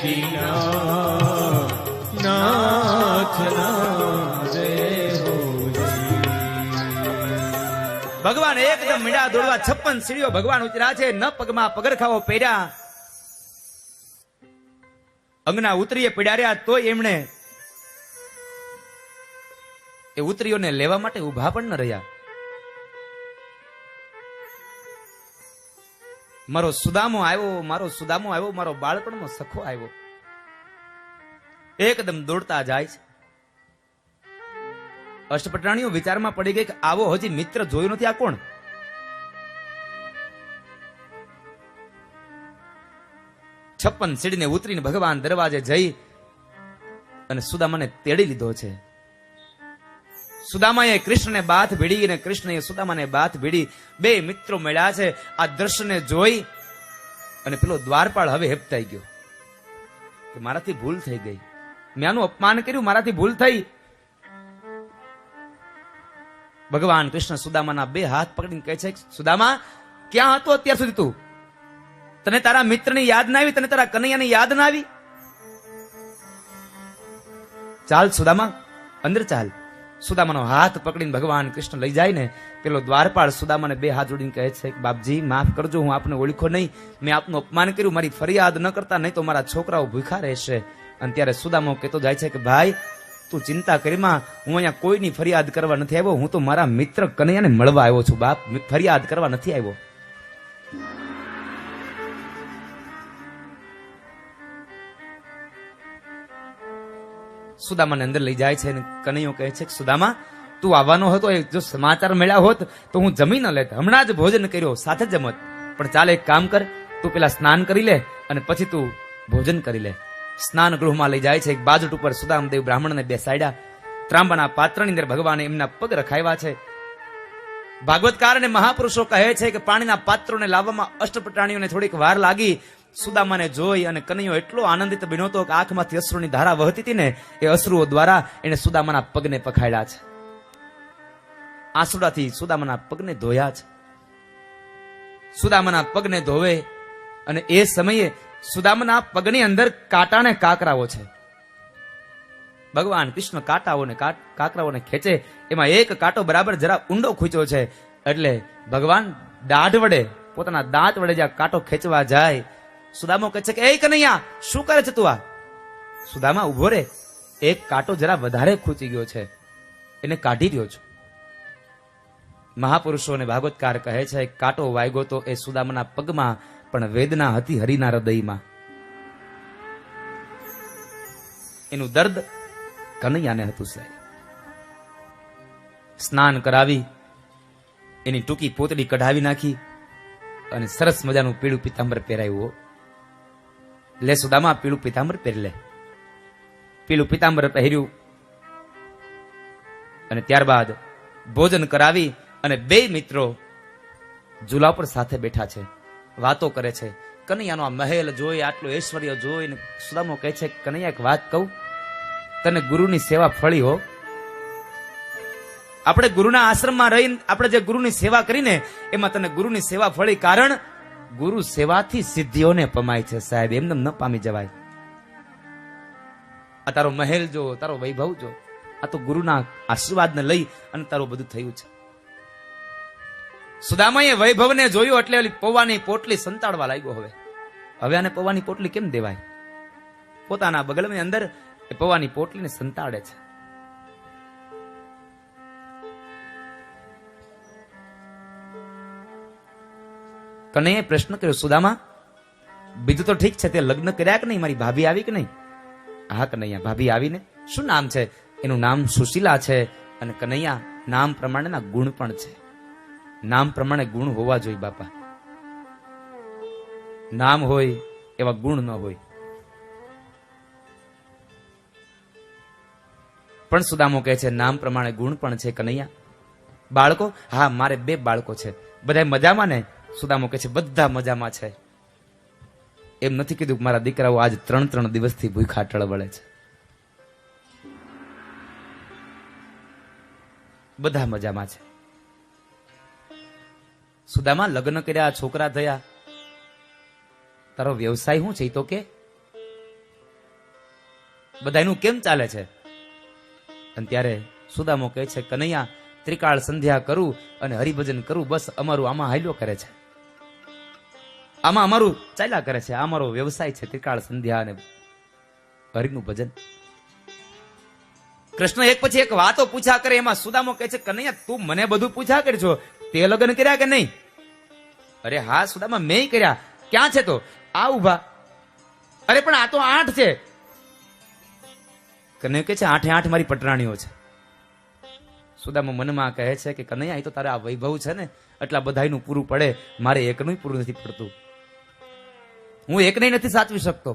દીના નાથના રે હોજી.
ભગવાન એકદમ મીંડા દોડવા 56 સીડીઓ ભગવાન ઉતર્યા છે. ન પગમાં પગરખાઓ પહેર્યા, અંગના ઉતરીએ પીડાર્યા, તો એમણે એ ઉતરીઓને લેવા માટે ઉભા પણ ન રહ્યા. મારો સુદામો આવ્યો, મારો સુદામો આવ્યો, મારો બાળપણનો સખો આવ્યો. એકદમ દોડતા જાય છે. અષ્ટપટરાણીઓ વિચારમાં પડી ગઈ કે આવો હજી મિત્ર જોયો નથી, આ કોણ? છપ્પન સીડીને ઉતરીને ભગવાન દરવાજે જઈ અને સુદામાને તેડી લીધો છે. સુદામાએ કૃષ્ણને બાથ ભીડી અને કૃષ્ણએ સુદામાને બાથ ભીડી. બે મિત્રો મળ્યા છે. આ દ્રશ્યને જોઈ અને પેલો દ્વારપાળ હવે હેપતાઈ ગયો કે મારાથી ભૂલ થઈ ગઈ, મેં આનું અપમાન કર્યું, મારાથી ભૂલ થઈ. ભગવાન કૃષ્ણ સુદામાના બે હાથ પકડીને કહે છે, સુદામા ક્યાં હતો અત્યાર સુધી તું? તને તારા મિત્રની યાદ ના આવી? તને તારા કનૈયાની યાદ ના આવી? ચાલ સુદામા અંદર ચાલ. સુદામાનો હાથ પકડીને ભગવાન કૃષ્ણ લઈ જાય ને, પેલો દ્વારપાળ સુદામાને બે હાથ જોડીને કહે છે કે બાપજી માફ કરજો, હું આપને ઓળખો નહીં, મેં આપનું અપમાન કર્યું, મારી ફરિયાદ ન કરતા, નહીં તો મારા છોકરાઓ ભૂખા રહેશે. અને ત્યારે સુદામો કહેતો જાય છે કે ભાઈ તું ચિંતા કરીમાં, હું અહીંયા કોઈની ફરિયાદ કરવા નથી આવ્યો, હું તો મારા મિત્ર કનૈયાને મળવા આવ્યો છું બાપ, ફરિયાદ કરવા નથી આવ્યો. સુદામાને અંદર લઈ જાય છે અને કનૈયો કહે છે કે સુદામા તું આવવાનો હતો, એ જો સમાચાર મળ્યા હોત તો હું જમી ન લેત, હમણાં જ ભોજન કર્યો, સાથે જમત. પણ ચાલે એક કામ કર, તું પેલા સ્નાન કરી લે અને પછી તું ભોજન કરી લે. સ્નાન ગૃહમાં લઈ જાય છે. એક બાજટ ઉપર સુદામદેવ બ્રાહ્મણને બેસાડ્યા. ત્રાંબાના પાત્રની અંદર ભગવાને એમના પગ રખાવ્યા છે. ભાગવતકાર અને મહાપુરુષો કહે છે કે પાણીના પાત્રોને લાવવામાં અષ્ટપટાણીઓને થોડીક વાર લાગી. સુદામાને જોઈ અને કનૈયો એટલો આનંદિત બન્યો હતો કે આંખમાંથી અશ્રુની ધારા વહતી હતી ને, એ અશ્રુઓ દ્વારા એને સુદામાના પગને પખાડ્યા છે. આંસુડાથી સુદામાના પગને ધોયા છે. સુદામાના પગને ધોવે અને એ સમયે સુદામાના પગની અંદર કાંટાને કાકરાઓ છે. ભગવાન કૃષ્ણ કાંટાઓને કાકરાઓને ખેંચે, એમાં એક કાંટો બરાબર જરા ઊંડો ખૂંચ્યો છે, એટલે ભગવાન દાઢ વડે પોતાના દાંત વડે જ્યાં કાંટો ખેંચવા જાય, સુદામો કહે છે કે એ કનૈયા શું કરે છે તું આ? સુદામા ઉભો રે, એક કાંટો જરા વધારે ખૂંચી ગયો છે, એને કાઢી રહ્યો છું. મહાપુરુષો અને ભાગવતકાર કહે છે કાંટો વાગ્યો તો એ સુદામાના પગમાં, પણ વેદના હતી હરિના હૃદયમાં. એનું દર્દ કનૈયાને હતું સાહેબ. સ્નાન કરાવી, એની ટૂંકી પોતડી કઢાવી નાખી અને સરસ મજાનું પીળું પીતાંબર પહેરાયું. લે સુદામા પીળું પીતાંબર પહેરી લે. પીળું પીતાંબર પહેર્યું અને ત્યારબાદ ભોજન કરાવી અને બે મિત્રો ઝૂલા પર સાથે બેઠા છે, વાતો કરે છે. કનૈયાનો આ મહેલ જોઈ, આટલું ઐશ્વર્ય જોઈને સુદામો કહે છે કનૈયા એક વાત કહું, તને ગુરુની સેવા ફળી હો. આપણે ગુરુના આશ્રમમાં રહીને આપણે જે ગુરુની સેવા કરીને એમાં તને ગુરુની સેવા ફળી, કારણ ગુરુ સેવાથી સિદ્ધિઓને પમાય છે સાહેબ, એમને ન પામી જવાય. આ તારો મહેલ જો, તારો વૈભવ જો, આ તો ગુરુના આશીર્વાદને લઈ અને તારું બધું થયું છે. સુદામાએ વૈભવને જોયું એટલે ઓલી પૌવાની પોટલી સંતાડવા લાગ્યો. હવે આને પૌવાની પોટલી કેમ દેવાય? પોતાના બગલની અંદર એ પૌવાની પોટલીને સંતાડે છે. કનૈયાએ પ્રશ્ન કર્યો, સુદામા બીજું તો ઠીક છે, તે લગ્ન કર્યા કે નહીં? મારી ભાભી આવી કે નહીં? હા કનૈયા ભાભી આવીને. શું નામ છે? એનું નામ સુશીલા છે. અને કનૈયા નામ પ્રમાણેના ગુણ પણ છે. નામ પ્રમાણે ગુણ હોવા જોઈએ બાપા. નામ હોય એવા ગુણ ન હોય. પણ સુદામો કહે છે નામ પ્રમાણે ગુણ પણ છે. કનૈયા બાળકો? હા મારે 2 બાળકો છે. બધા મજામાં ને? સુદામો કહે છે બધા મજામાં છે. એમ નથી કીધું કે મારા દીકરાઓ આજ 3 દિવસથી ભૂખા ટળવળે છે. બધા મજામાં છે. સુદામા લગ્ન કર્યા, છોકરા થયા, તારો વ્યવસાય શું છે એ તો કે? બધાનું કેમ ચાલે છે? અને ત્યારે સુદામો કહે છે કનૈયા ત્રિકાળ સંધ્યા કરું અને હરિભજન કરું, બસ અમારું આમાં હાલ્યો કરે છે, આમાં અમારું ચાલ્યા કરે છે. આ અમારો વ્યવસાય છે, ત્રિકાળ સંધ્યા અને હરિનું ભજન. કૃષ્ણ એક પછી એક વાતો પૂછા કરે. એમાં સુદામો કહે છે કનૈયા તું મને બધું પૂછા કરજો, તે લગ્ન કર્યા કે નહીં? અરે હા સુદામા મેં કર્યા. ક્યાં છે? તો આ ઉભા. અરે પણ આ તો 8 છે. કનૈયો કહે છે 8 મારી પટરાણીઓ છે. સુદામા મનમાં કહે છે કે કનૈયા એ તો તારે આ વૈભવ છે ને એટલા બધાયનું પૂરું પડે, મારે એકનું પૂરું નથી પડતું, હું એકને નથી સાચવી શકતો.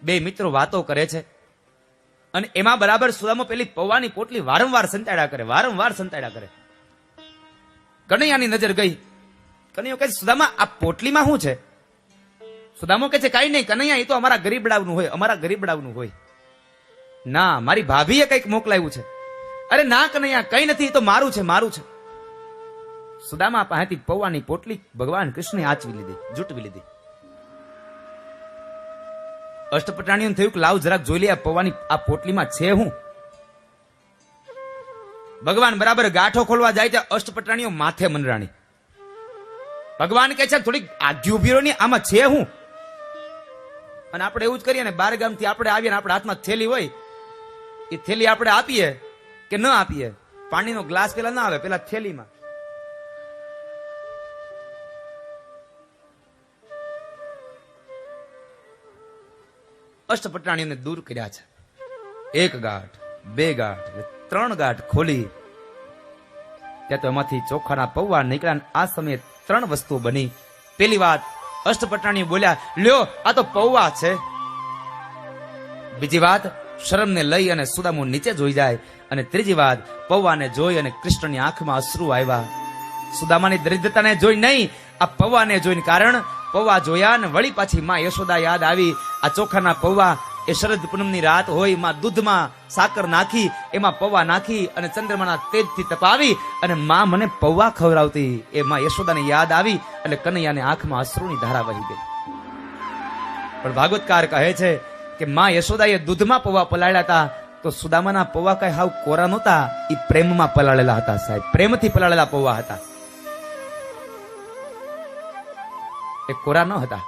2 મિત્રો વાતો કરે છે અને એમાં બરાબર સુદામો પેલી પૌવાની પોટલી વારંવાર સંતાડ્યા કરે. કનૈયાની નજર ગઈ. કનૈયો કહે સુદામા આ પોટલીમાં શું છે? સુદામો કહે છે કાઈ નહીં કનૈયા, એ તો અમારા ગરીબડાવનું હોય. ના મારી ભાભીએ કંઈક મોકલાવ્યું છે. અરે ના કનૈયા કઈ નથી, એ તો મારું છે. સુદામા પાસેથી પૌવાની પોટલી ભગવાન કૃષ્ણે જૂટવી લીધી. અષ્ટપટાણીઓને થયું કે લાવ જરાક જોઈ લે આ પૌવાની આ પોટલીમાં છે હું. ભગવાન બરાબર ગાંઠો ખોલવા જાય ત્યાં અષ્ટપટરાણીઓ માથે મંડરાણી. ભગવાન કહે છે થોડીક આઘી ઉભી રહો ને, આમાં છે હું? અને આપણે એવું જ કરીએ ને, 12 ગામથી આપણે આવીએ ને આપણા હાથમાં થેલી હોય, એ થેલી આપણે આપીએ કે ન આપીએ? પાણીનો ગ્લાસ પેલા ના આવે, પેલા થેલીમાં. અષ્ટપટરાણીઓને દૂર કર્યા છે. 1 ગાંઠ, 2 ગાંઠ, 3 ગાંઠ ખોલી ત્યાં તો એમાંથી ચોખાના પૌવા નીકળ્યા. આ સમયે 3 વસ્તુઓ બની. પેલી વાત, અષ્ટપટરાણીઓ બોલ્યા, લ્યો આ તો પૌવા છે. બીજી વાત, શરમને લઈ અને સુદામો નીચે જોઈ જાય. અને ત્રીજી વાત, પૌવાને જોઈ અને કૃષ્ણની આંખમાં અશ્રુ આવ્યા. સુદામાની દરિદ્રતાને જોઈ નહીં, આ પૌવાને જોઈને. કારણ પૌવા જોયા ને વળી પાછી માં યશોદા યાદ આવી. આ ચોખાના પૌવા, એ શરદ પૂનમની રાત હોય, માં દૂધમાં સાકર નાખી, એમાં પૌવા નાખી અને ચંદ્રમાના તેજથી તપાવી અને માં મને પૌવા ખવડાવતી. એ માં યશોદાને યાદ આવી એટલે કનૈયાને આંખમાં અશ્રુની ધારા વહી ગઈ. પણ ભાગવતકાર કહે છે કે માં યશોદાએ દૂધમાં પૌવા પલાળ્યા હતા, તો સુદામાના પૌવા કઈ હાવ કોરા નહોતા, એ પ્રેમમાં પલાળેલા હતા સાહેબ. પ્રેમથી પલાળેલા પૌવા હતા, એ કોરા ન હતા.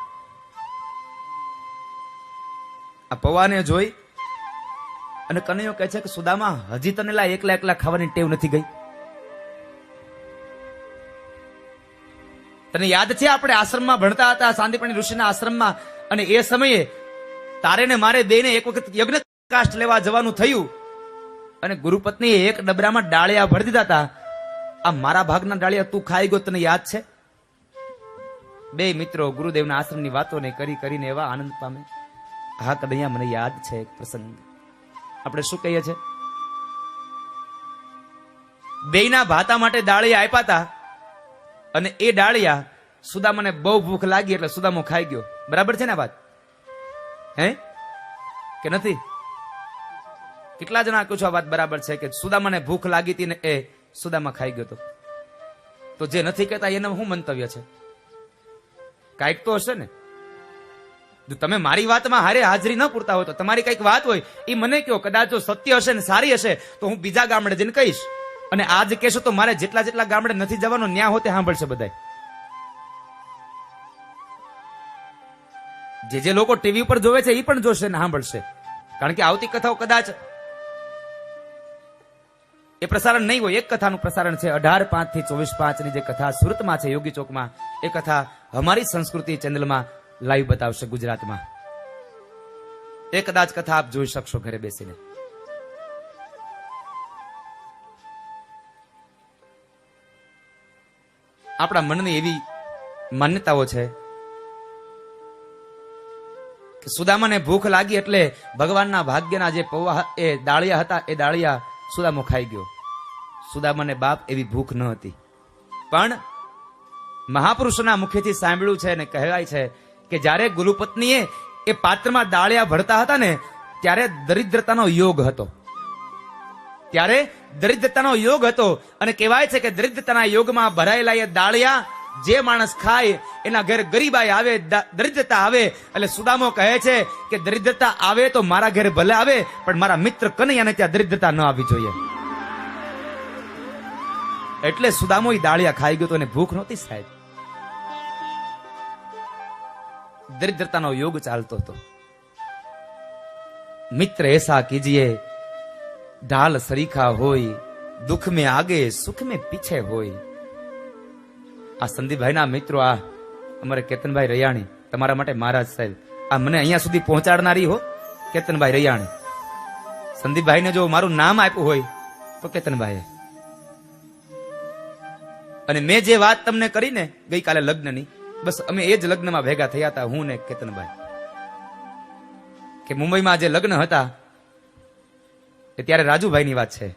આ પૌવાને જોઈ અને કનૈયો કહે છે કે સુદામા, હજી તને એકલા એકલા ખાવાની ટેવ નથી ગઈ? તને યાદ છે આપણે આશ્રમમાં ભણતા હતા, સાંદીપણી ઋષિના આશ્રમમાં, અને એ સમયે તારે ને મારે બેને એક વખત યજ્ઞ કાષ્ટ લેવા જવાનું થયું અને ગુરુપત્નીએ 1 ડબરામાં ડાળિયા ભરી દીધા હતા. આ મારા ભાગના ડાળિયા તું ખાઈ ગયો, તને યાદ છે? 2 મિત્રો ગુરુદેવના આશ્રમની વાતોને કરીને એવા આનંદ પામે. હા કનૈયા, મને યાદ છે એક પ્રસંગ. આપણે શું કહીએ છીએ? બેયના ભાતા માટે ડાળિયા આપ્યા હતા અને એ ડાળિયા સુદામાને બહુ ભૂખ લાગી એટલે સુદામો ખાઈ ગયો. બરાબર છે ને વાત? હે કે નથી? કેટલા જણા કહો છો આ વાત બરાબર છે કે સુદામાને ભૂખ લાગી હતી ને એ સુદામા ખાઈ ગયો? તો જે નથી કહેતા એનું શું મંતવ્ય છે? કાંઈક તો હશે ને. જો તમે મારી વાતમાં હારે હાજરી ન પૂરતા હોય તો તમારી કઈક વાત હોય એ મને કહો. કદાચ જો સત્ય હશે ને સારી હશે તો હું બીજા ગામડે જઈને કહીશ. અને આજ કહેશો તો મારે જેટલા ગામડે નથી જવાનો ન્યા હોતે સાંભળશે બધા. જે લોકો ટીવી પર જોવે છે એ પણ જોશે ને સાંભળશે. કારણ કે આવતી કથાઓ કદાચ એ પ્રસારણ નહીં હોય. એક કથાનું પ્રસારણ છે 18/5 થી 24/5 ની જે કથા સુરતમાં છે યોગી ચોકમાં, એ કથા અમારી સંસ્કૃતિ ચેનલમાં લાઈવ બતાવશે ગુજરાતમાં. એ કદાચ કથા આપ જોઈ શકશો ઘરે બેસીને. આપણા મનની એવી માન્યતાઓ છે કે સુદામાને ભૂખ લાગી એટલે ભગવાનના ભાગ્યના જે પૌવા એ ડાળિયા હતા એ ડાળિયા સુદામો ખાઈ ગયો. સુદામાને બાપ એવી ભૂખ ન હતી. પણ મહાપુરુષોના મુખેથી સાંભળ્યું છે અને કહેવાય છે કે જ્યારે ગુરુપત્નીએ એ પાત્રમાં ડાળિયા ભરતા હતા ને ત્યારે દરિદ્રતાનો યોગ હતો. ત્યારે દરિદ્રતાનો યોગ હતો અને કહેવાય છે કે દરિદ્રતાના યોગમાં ભરાયેલા એ ડાળિયા જે માણસ ખાય એના ઘરે ગરીબાઈ આવે, દરિદ્રતા આવે. એટલે સુદામો કહે છે કે દરિદ્રતા આવે તો મારા ઘરે ભલે આવે, પણ મારા મિત્ર કનૈયાને ત્યાં દરિદ્રતા ન આવવી જોઈએ. એટલે સુદામો એ ડાળિયા ખાઈ ગયો તો એને ભૂખ નહોતી સાહેબ. દરિદ્રતાનો યોગ ચાલતો હતો. મિત્ર એસા કીજીએ ઢાલ સરીખા હોય, દુઃખ में आगे सुख में पीछे હોય. આ સંદીપભાઈના મિત્રો, આ અમારે કેતનભાઈ રૈયાણી, તમારા માટે મહારાજ સાહેબ, આ મને અહીંયા સુધી પહોંચાડનારી હો કેતનભાઈ રૈયાણી. સંદીપભાઈને જો મારું નામ આપ્યું હોય તો કેતનભાઈ. અને મેં જે વાત તમને કરી ને ગઈકાલે લગ્નની, બસ અમે એ જ લગ્નમાં ભેગા થયા હતા, હું ને કેતનભાઈ. કે મુંબઈમાં જે લગ્ન હતા એ ત્યારે રાજુભાઈની વાત છે.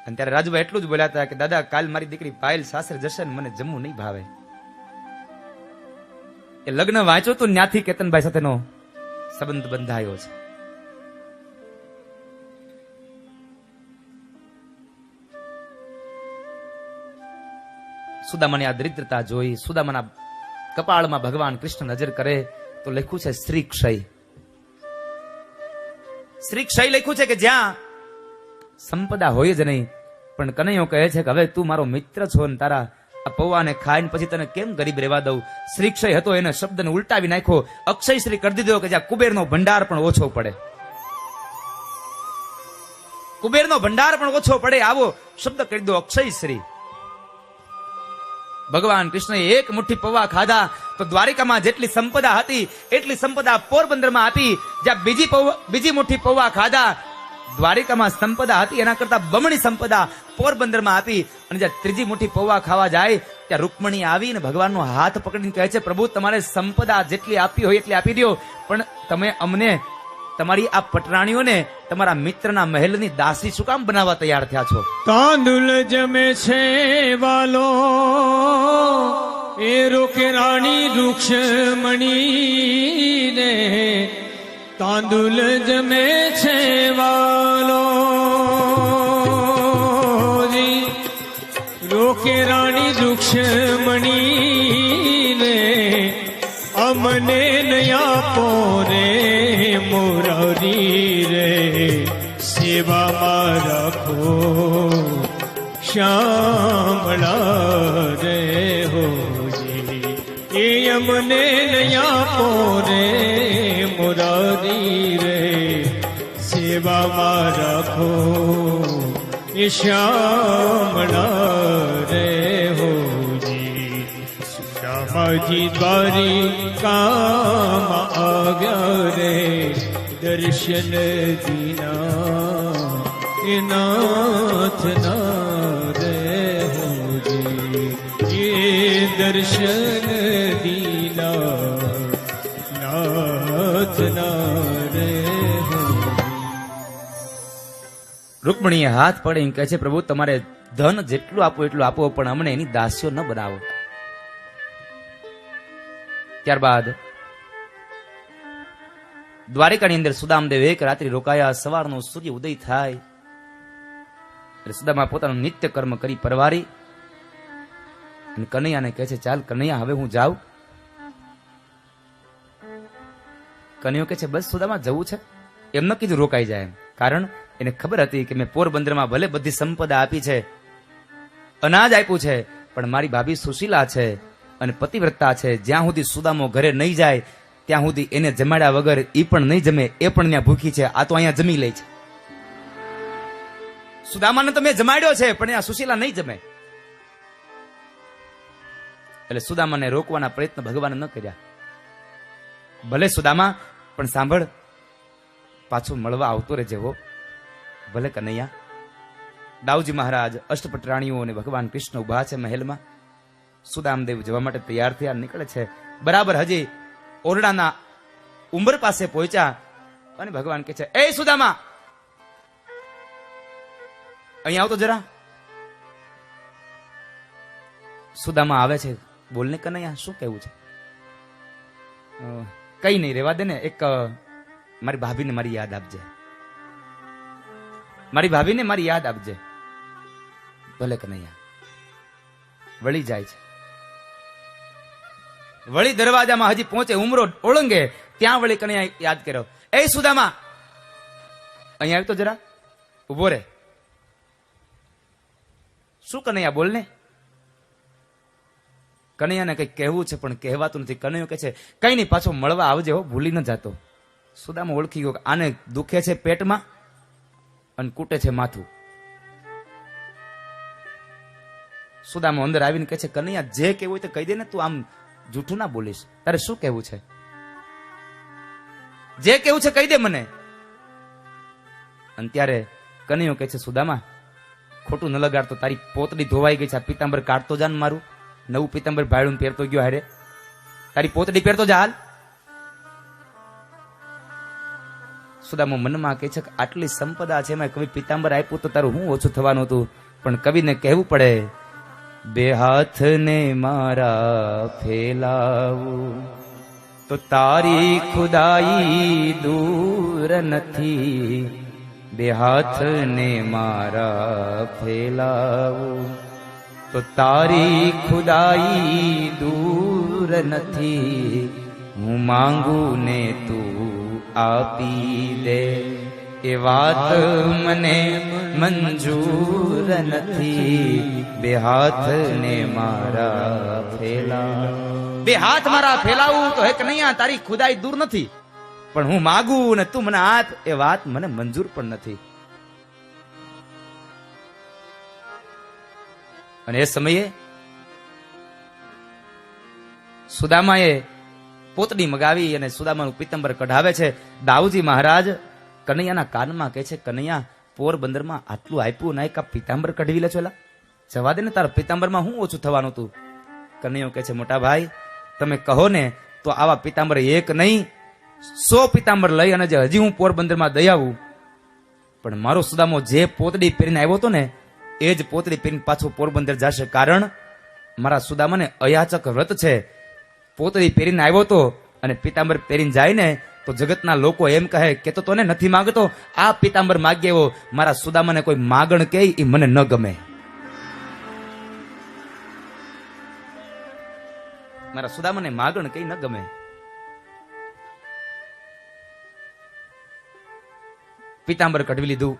અને ત્યારે રાજુભાઈ એટલું જ બોલ્યા હતા કે દાદા કાલ મારી દીકરી પાયલ સાસરે જશે ને મને જમવું નહીં ભાવે. એ લગ્ન વાંચ્યો તો ત્યાંથી કેતનભાઈ સાથેનો સંબંધ બંધાયો છે. સુદામાની આ દરિદ્રતા જોઈ, સુદામાના કપાળમાં ભગવાન કૃષ્ણ નજર કરે તો લખ્યું છે શ્રી ક્ષય. શ્રી ક્ષય લખ્યું છે કે જ્યાં સંપદા હોય જ નહીં. પણ કનૈયો કહે છે કે હવે તું મારો મિત્ર છો ને તારા આ પૌવાને ખાઈને પછી તને કેમ ગરીબ રહેવા દઉં. શ્રીક્ષય હતો એને શબ્દને ઉલટાવી નાખ્યો, અક્ષય શ્રી કરી દીધો કે જ્યાં કુબેરનો ભંડાર પણ ઓછો પડે. કુબેરનો ભંડાર પણ ઓછો પડે આવો શબ્દ કરી દો અક્ષય શ્રી. ભગવાન કૃષ્ણએ એક મુઠ્ઠી પૌવા ખાધા તો દ્વારિકામાં જેટલી સંપદા હતી એટલી સંપદા પોરબંદરમાં હતી. જ્યાં બીજી મુઠ્ઠી પૌવા ખાધા દ્વારિકામાં સંપદા હતી એના કરતા બમણી સંપદા પોરબંદરમાં હતી. અને જ્યાં ત્રીજી મુઠ્ઠી પૌવા ખાવા જાય ત્યાં રૂકમણી આવીને ભગવાનનો હાથ પકડીને કહે છે, પ્રભુ તમારે સંપદા જેટલી આપી હોય એટલી આપી દો, પણ તમે અમને તમારી આ પટરાણીઓને તમારા મિત્રના મહેલની દાસી શું કામ બનાવવા તૈયાર થયા છો?
તાંદુલ જમે છે વાલો એ રોકે રાણી રૂક્ષમણી ને, તાંદુલ જમે છે વાલો રોકે રાણી રૂક્ષમણી ને, અમને નયા પોરે મોરારી રે, સેવામાં રાખો શ્યામળા રે હોજી, એ અમને નયા પોરે મોરારી રે, સેવામાં રાખો એ શ્યામળા રે હોજી. શ્યામાજી દ્વારિકામાં આવ્યા રે, દર્શન દીના એ નાથના રે હોજી, એ દર્શન દીના નાથના રે હોજી.
રૂકમણીએ હાથ પડીને કહે છે, પ્રભુ તમારે ધન જેટલું આપો એટલું આપો, પણ અમને એની દાસીઓ ન બનાવો. ત્યારબાદ દ્વારિકાની અંદર સુદામદેવ એક રાત્રિ રોકાયા. સવારનો સૂર્ય ઉદય થાય એટલે સુદામા પોતાનું નિત્ય કર્મ કરી પરવારી અને કનૈયાને કહે છે, ચાલ કનૈયા હવે હું જાઉં. કનૈયો કહે છે, બસ સુદામા જવું છે? એમ ન કીધું રોકાઈ જાય એમ, કારણ એને ખબર હતી કે મેં પોરબંદરમાં ભલે બધી સંપદા આપી છે, અનાજ આપ્યું છે, પણ મારી ભાભી સુશીલા છે અને પતિવ્રતા છે. જ્યાં સુધી સુદામો ઘરે નહીં જાય ત્યાં સુધી એને જમાડ્યા વગર એ પણ નહીં જમે, એ પણ ત્યાં ભૂખી છે. આ તો અહીંયા જમી લે છે. સુદામાને તો મેં જમાડ્યો છે પણ આ સુશીલા નહીં જમે. એટલે સુદામાને રોકવાના પ્રયત્ન ભગવાને ન કર્યા. ભલે સુદામા, પણ સાંભળ, પાછું મળવા આવતો રહેજે હો. ભલે કનૈયા. દાઉજી મહારાજ અષ્ટપટરાણીઓ અને ભગવાન કૃષ્ણ ઉભા છે મહેલમાં. સુદામદેવ જવા માટે તૈયાર થયા, નીકળે છે. બરાબર હજી ઓરડાના ઉંબર પાસે પહોંચ્યા અને ભગવાન કહે છે, એ સુદામા અહીંયા આવતો જરા. સુદામા આવે છે. બોલને કનૈયા, શું કહેવું છે? કઈ નહીં, રેવા દે ને. એક મારી ભાભીને મારી યાદ આપજે, મારી ભાભીને મારી યાદ આપજે. ભલે કનૈયા. વળી જાય છે. વળી દરવાજામાં હજી પહોંચે, ઉમરો ઓળંગે ત્યાં વળી કનૈયા યાદ કર્યો, એ સુદામા અહીંયા આવ્યો તો જરા, ઉભો રે. શું કનૈયા, બોલને. કનૈયાને કઈ કહેવું છે પણ કહેવાતું નથી. કનૈયો કહે છે, કઈ નહીં, પાછો મળવા આવજે હો, ભૂલી ન જાતો. સુદામા ઓળખી ગયો, આને દુખે છે પેટમાં અને કૂટે છે માથું. સુદામા અંદર આવીને કહે છે, કનૈયા જે કહેવું હોય તો કહી દે ને, તું આમ જૂઠું ના બોલીશ. તારે શું કહેવું છે? જે કહેવું છે કહી દે મને. અને ત્યારે કનૈયો કહે છે, સુદામા ખોટું ન લગાડતો, તારી પોતડી ધોવાઈ ગઈ છે, આ પીતાંબર કાઢતો જા ને મારું. નવું પીતાંબર ભાડું પહેરતો ગયો હારે, તારી પોતડી પહેરતો જા હાલ. સુદામા મનમાં કહે છે કે આટલી સંપદા છે, એમાં કવિ પીતાંબર આપ્યું તો તારું હું ઓછું થવાનું હતું. પણ કવિને કહેવું પડે, બે હાથને મારા ફેલાવું તો તારી ખુદાઈ દૂર નથી. બે હાથને મારા ફેલાવું તો તારી ખુદાઈ દૂર નથી. હું માંગુ ને તું આપી દે, એ વાત મને મંજૂર નથી, બે હાથ ને મારા ફેલા. બે હાથ મારા ફેલાવું તો હે કનૈયા તારી ખુદાઈ દૂર નથી, પણ હું માગું ને તું મને હાથ, એ વાત મને મંજૂર પણ નથી. અને એ સમયે સુદામાએ પોતડી મગાવી અને સુદામાનું પીતંબર કઢાવે છે. દાઉજી મહારાજ કનૈયાના કાનમાં કહે છે, કનૈયા પોરબંદરમાં આટલું આપ્યું ના કા પીતાંબર કઢવી લે છો? જવા દે ને, તારા પીતાંબરમાં હું ઓછું થવાનું તું? કનૈયો કહે છે, મોટા ભાઈ તમે કહો ને તો આવા પીતાંબર એક નહીં 100 પીતાંબર લઈ અને જે હજી હું પોરબંદરમાં દઈ આવું. પણ મારો સુદામો જે પોતડી પહેરીને આવ્યો હતો ને એ જ પોતડી પહેરીને પાછો પોરબંદર જશે, કારણ મારા સુદામાને અયાચક વ્રત છે. પોતડી પહેરીને આવ્યો તો અને પીતાંબર પહેરીને જાય ને તો જગતના લોકો એમ કહે કે તો તને નથી માંગતો, આ પીતાંબર માગે એવો. મારા સુદામાને કોઈ માગણ કે એ મને ન ગમે. મારા સુદામાને માગણ કઈ ન ગમે. પીતાંબર કઢવી લીધું.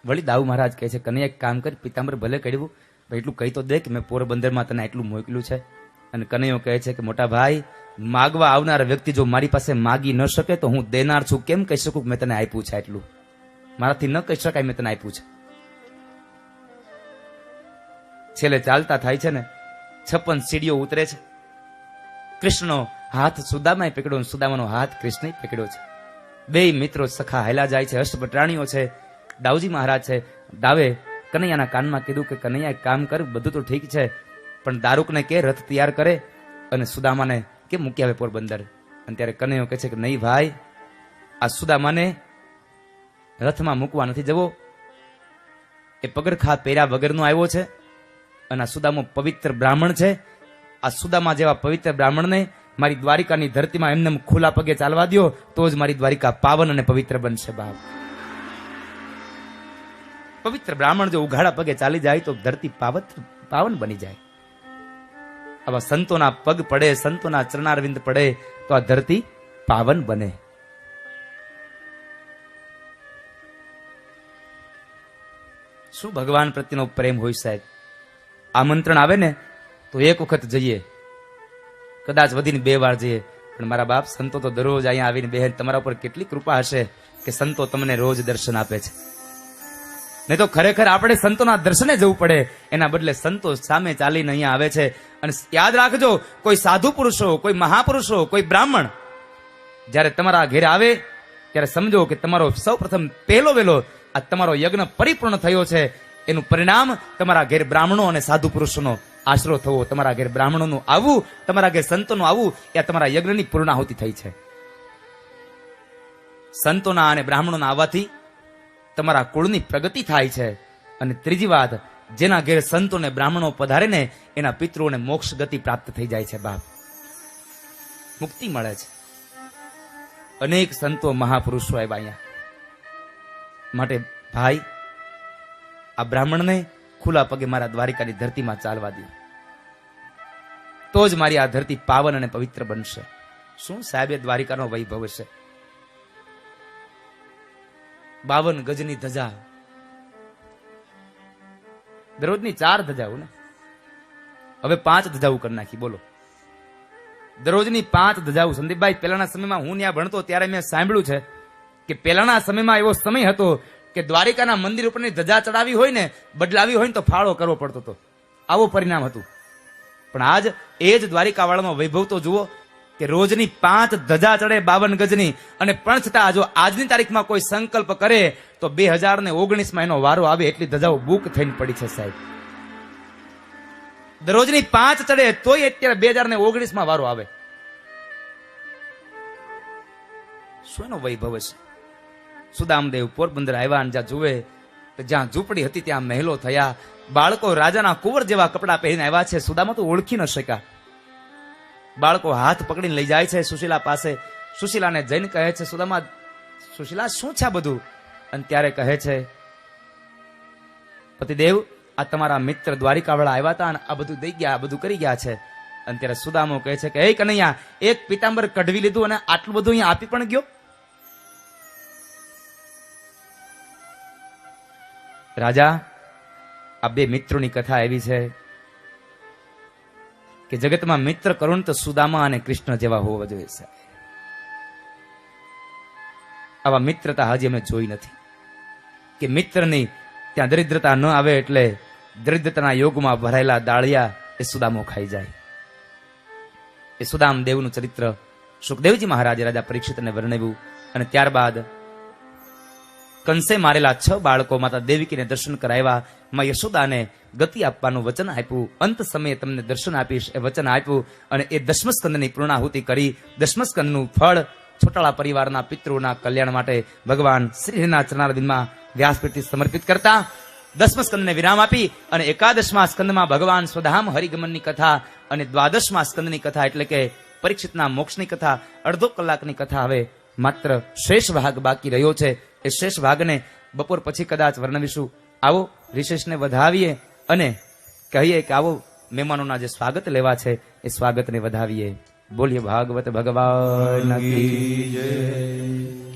વળી દાઉ મહારાજ કહે છે, કનૈયા એક કામ કર, પીતાંબર ભલે કઢવું એટલું કહી તો દે કે મેં પોરબંદરમાં તને એટલું મોકલ્યું છે. અને કનૈયો કહે છે કે મોટા ભાઈ માગવા આવનાર વ્યક્તિ જો મારી પાસે માગી ન શકે તો હું દેનાર છું કેમ કહી શકું મેં તને આપ્યું છે? એટલું મારાથી ન કહી શકાય મેં તને આપ્યું છે. છેલ્લે ચાલતા થાય છે ને 56 સીડીઓ ઉતરે છે. કૃષ્ણનો હાથ સુદામાએ પકડ્યો, સુદામાનો હાથ કૃષ્ણે પકડ્યો છે. બે મિત્રો સખા હાલ્યા જાય છે. અષ્ટભટ્રાણીઓ છે, દાઉજી મહારાજ છે. દાવે કનૈયાના કાનમાં કીધું કે કનૈયા એક કામ કર, બધું તો ઠીક છે પણ દારૂકને કે રથ તૈયાર કરે અને સુદામાને કે મૂકી આવે પોરબંદર. અને ત્યારે કનૈયો કહે છે કે નહીં ભાઈ, આ સુદામાને રથમાં મૂકવા નથી જવો. એ પગરખા પહેર્યા વગરનો આવ્યો છે અને આ સુદામો પવિત્ર બ્રાહ્મણ છે. આ સુદામા જેવા પવિત્ર બ્રાહ્મણને મારી દ્વારિકાની ધરતીમાં એમને ખુલ્લા પગે ચાલવા દો તો જ મારી દ્વારિકા પાવન અને પવિત્ર બનશે. બાપ, પવિત્ર બ્રાહ્મણ જો ઉઘાડા પગે ચાલી જાય તો ધરતી પાવન બની જાય. આવા સંતોના પગ પડે, સંતોના ચરણારવિંદ પડે તો આ ધરતી પાવન બને. શું ભગવાન પ્રત્યેનો પ્રેમ હોય સાહેબ. આમંત્રણ આવે ને તો એક વખત જઈએ, કદાચ વધીને 2 વાર જઈએ, પણ મારા બાપ સંતો તો દરરોજ અહીંયા આવીને બહેન તમારા ઉપર કેટલી કૃપા હશે કે સંતો તમને રોજ દર્શન આપે છે. નહીં તો ખરેખર આપણે સંતોના દર્શને જવું પડે, એના બદલે સંતો સામે ચાલીને અહીંયા આવે છે. અને યાદ રાખજો, કોઈ સાધુ પુરુષો, કોઈ મહાપુરુષો, કોઈ બ્રાહ્મણ જ્યારે તમારા ઘેર આવે ત્યારે સમજો કે તમારો સૌ પ્રથમ પહેલો વેલો આ તમારો યજ્ઞ પરિપૂર્ણ થયો છે. એનું પરિણામ તમારા ઘેર બ્રાહ્મણો અને સાધુ પુરુષોનો આશરો થવો, તમારા ઘેર બ્રાહ્મણોનું આવવું, તમારા ઘેર સંતોનું આવવું, એ તમારા યજ્ઞની પૂર્ણાહુતિ થઈ છે. સંતોના અને બ્રાહ્મણોના આવવાથી તમારા કુળની પ્રગતિ થાય છે. અને ત્રીજી વાત, જેના ઘેર સંતો ને બ્રાહ્મણો પધારે ને એના પિતૃઓને મોક્ષ ગતિ પ્રાપ્ત થઈ જાય છે. બાપ, મુક્તિ મળે છે. અનેક સંતો મહાપુરુષો આવ્યા અહીંયા. માટે ભાઈ, આ બ્રાહ્મણને ખુલ્લા પગે મારા દ્વારિકાની ધરતીમાં ચાલવા દે તો જ મારી આ ધરતી પાવન અને પવિત્ર બનશે. શું સાહેબ, દ્વારિકાનો વૈભવ છે. 52 ગજની ધજા, દરરોજની 4 ધજાઓ ને હવે 5 ધજાઓ કરી નાખી. બોલો, દરરોજની 5 ધજાઓ. સંદીપભાઈ, પહેલાના સમયમાં હું ત્યાં ભણતો ત્યારે મેં સાંભળ્યું છે કે પહેલાના સમયમાં એવો સમય હતો કે દ્વારિકાના મંદિર ઉપરની ધજા ચડાવી હોય ને, બદલાવી હોય ને તો ફાળો કરવો પડતો હતો. આવું પરિણામ હતું. પણ આજ એ જ દ્વારિકા વાળાનો વૈભવ તો જુઓ કે રોજની 5 ધજા ચડે 52 ગજની. અને પણ છતાં જો આજની તારીખમાં કોઈ સંકલ્પ કરે તો 2019માં એનો વારો આવે એટલી ધજાઓ બુક થઈને પડી છે સાહેબ. દરરોજની 5 ચડે તોય અત્યારે 2019માં વારો આવે. શું એનો વૈભવ છે. સુદામદેવ પોરબંદર આવ્યા, જ્યાં જુએ જ્યાં ઝૂંપડી હતી ત્યાં મહેલો થયા. બાળકો રાજાના કુંવર જેવા કપડા પહેરીને આવ્યા છે. સુદામા તો ઓળખી ન શક્યા. બાળકો હાથ પકડીને લઈ જાય છે સુશીલા પાસે. સુશીલાને જઈને કહે છે, સુદામા, સુશીલા શું છે આ બધું? અને ત્યારે કહે છે, પતિદેવ, આ તમારા મિત્ર દ્વારિકા વાળા આવ્યા હતા અને આ બધું દઈ ગયા, આ બધું કરી ગયા છે. અને ત્યારે સુદામો કહે છે કે હે કનૈયા, એક પીતાંબર કઢવી લીધું અને આટલું બધું અહીંયા આપી પણ ગયો. રાજા, આ બે મિત્રોની કથા એવી છે કે જગતમાં મિત્ર કરુણ તો સુદામા અને કૃષ્ણ જેવા હોવા જોઈએ છે. આવા મિત્રતા હજી અમે જોઈ નથી કે મિત્રની ત્યાં દરિદ્રતા ન આવે એટલે દરિદ્રતાના યોગમાં ભરાયેલા દાળિયા એ સુદામો ખાઈ જાય. એ સુદામ દેવનું ચરિત્ર સુખદેવજી મહારાજે રાજા પરીક્ષિતને વર્ણવ્યું. અને ત્યારબાદ કંસે મારેલા 6 બાળકો માતા દેવકીને દર્શન કરાવ્યા. માં યશોદાને ગતિ આપવાનું વચન આપ્યું. અંત સમયે તમને દર્શન આપીશ એ વચન આપ્યું. અને એ દશમસ્કંદની પૂર્ણાહુતિ કરી. દશમસ્કંદનું ફળ છોટાળા પરિવારના પિતૃના કલ્યાણ માટે ભગવાન શ્રીના ચરણારવિંદમાં વ્યાસપીઠથી સમર્પિત કરતા દશમસ્કંદને વિરામ આપી અને એકાદશમા સ્કંદમાં ભગવાન સ્વધામ હરિગમનની કથા અને દ્વાદશમા સ્કંદની કથા એટલે કે પરીક્ષિતના મોક્ષની કથા અડધો કલાકની કથા હવે માત્ર શેષ ભાગ બાકી રહ્યો છે. એ શેષ ભાગને બપોર પછી કદાચ વર્ણવીશું. આવો રિશેષને વધાવીએ અને કહીએ કે આવો મહેમાનોના જે સ્વાગત લેવા છે એ સ્વાગતને વધાવીએ. બોલીએ ભાગવત ભગવાન કી જય.